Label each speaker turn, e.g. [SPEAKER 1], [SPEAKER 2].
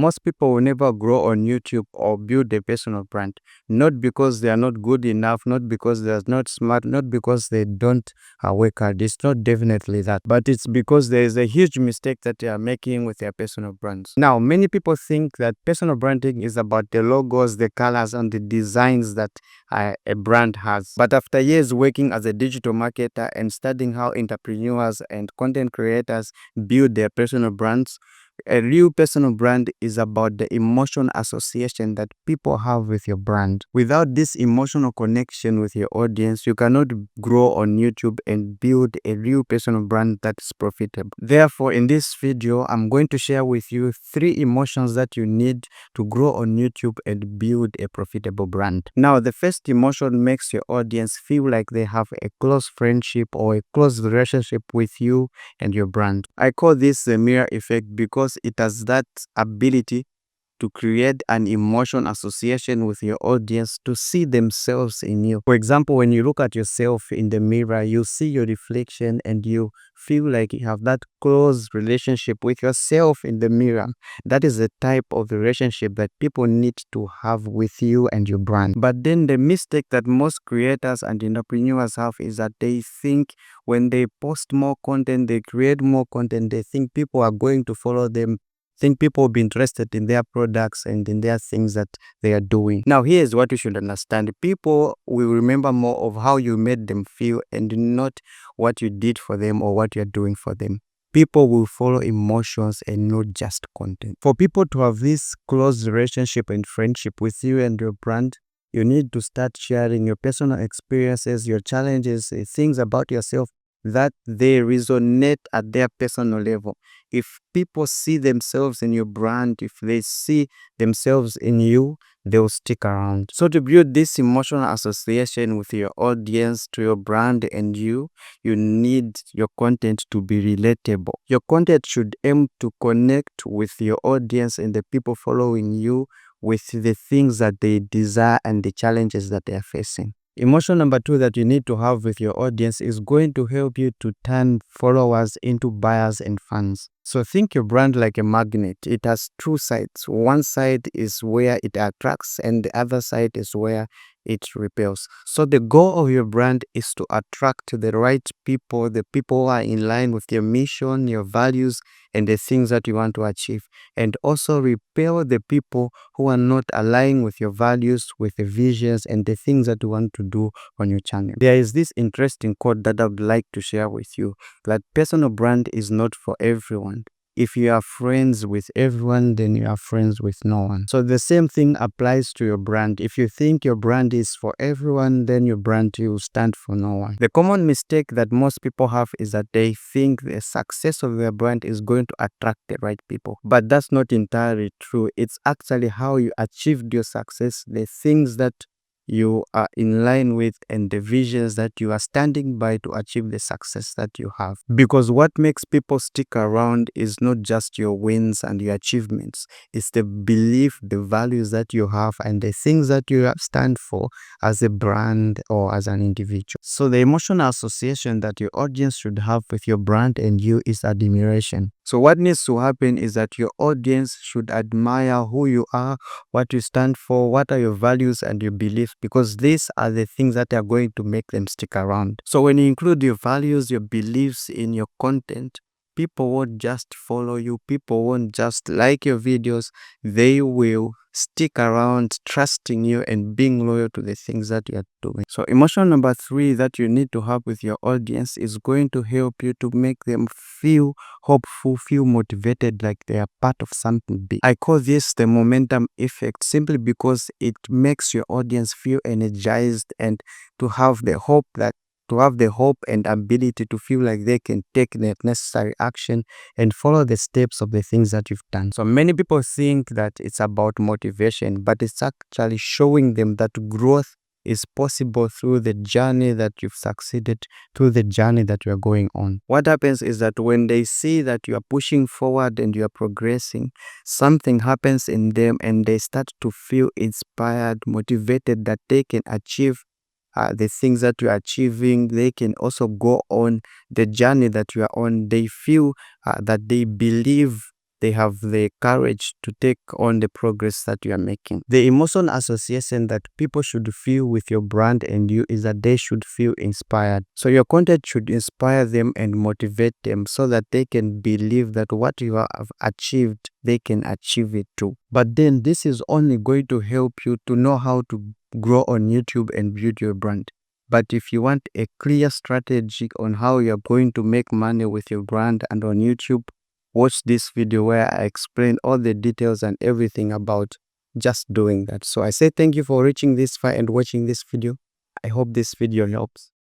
[SPEAKER 1] Most people will never grow on YouTube or build a personal brand, not because they are not good enough, not because they are not smart, not because they don't work hard. It's not definitely that, but it's because there is a huge mistake that they are making with their personal brands. Now, many people think that personal branding is about the logos, the colors, and the designs that a brand has. But after years working as a digital marketer and studying how entrepreneurs and content creators build their personal brands, a real personal brand is about the emotional association that people have with your brand. Without this emotional connection with your audience, you cannot grow on YouTube and build a real personal brand that is profitable. Therefore, in this video, I'm going to share with you 3 emotions that you need to grow on YouTube and build a profitable brand. Now, the first emotion makes your audience feel like they have a close friendship or a close relationship with you and your brand. I call this the mirror effect because it has that ability to create an emotion association with your audience to see themselves in you. For example, when you look at yourself in the mirror, you see your reflection and you feel like you have that close relationship with yourself in the mirror. That is the type of relationship that people need to have with you and your brand. But then the mistake that most creators and entrepreneurs have is that they think when they post more content, they create more content, they think people are going to follow them, think people will be interested in their products and in their things that they are doing. Now, here's what you should understand. People will remember more of how you made them feel and not what you did for them or what you're doing for them. People will follow emotions and not just content. For people to have this close relationship and friendship with you and your brand, you need to start sharing your personal experiences, your challenges, things about yourself that they resonate at their personal level. If people see themselves in your brand, if they see themselves in you, they'll stick around. So to build this emotional association with your audience, to your brand and you need your content to be relatable. Your content should aim to connect with your audience and the people following you with the things that they desire and the challenges that they are facing. Emotion number 2 that you need to have with your audience is going to help you to turn followers into buyers and fans. So think your brand like a magnet. It has 2 sides. One side is where it attracts and the other side is where it repels. So the goal of your brand is to attract the right people, the people who are in line with your mission, your values, and the things that you want to achieve. And also repel the people who are not aligning with your values, with the visions, and the things that you want to do on your channel. There is this interesting quote that I would like to share with you, that personal brand is not for everyone. If you are friends with everyone, then you are friends with no one. So the same thing applies to your brand. If you think your brand is for everyone, then your brand will stand for no one. The common mistake that most people have is that they think the success of their brand is going to attract the right people. But that's not entirely true. It's actually how you achieved your success, the things that you are in line with, and the visions that you are standing by to achieve the success that you have. Because what makes people stick around is not just your wins and your achievements. It's the belief, the values that you have, and the things that you stand for as a brand or as an individual. So the emotional association that your audience should have with your brand and you is admiration. So what needs to happen is that your audience should admire who you are, what you stand for, what are your values and your beliefs, because these are the things that are going to make them stick around. So when you include your values, your beliefs in your content, people won't just follow you, people won't just like your videos, they will stick around trusting you and being loyal to the things that you are doing. So emotion number 3 that you need to have with your audience is going to help you to make them feel hopeful, feel motivated, like they are part of something big. I call this the momentum effect simply because it makes your audience feel energized and to have the hope and ability to feel like they can take the necessary action and follow the steps of the things that you've done. So many people think that it's about motivation, but it's actually showing them that growth is possible through the journey that you've succeeded, through the journey that you are going on. What happens is that when they see that you are pushing forward and you are progressing, something happens in them and they start to feel inspired, motivated that they can achieve the things that you are achieving. They can also go on the journey that you are on. They feel that they believe they have the courage to take on the progress that you are making. The emotion association that people should feel with your brand and you is that they should feel inspired. So your content should inspire them and motivate them so that they can believe that what you have achieved, they can achieve it too. But then this is only going to help you to know how to grow on YouTube and build your brand. But if you want a clear strategy on how you're going to make money with your brand and on YouTube, watch this video where I explain all the details and everything about just doing that. So I say thank you for reaching this far and watching this video. I hope this video helps.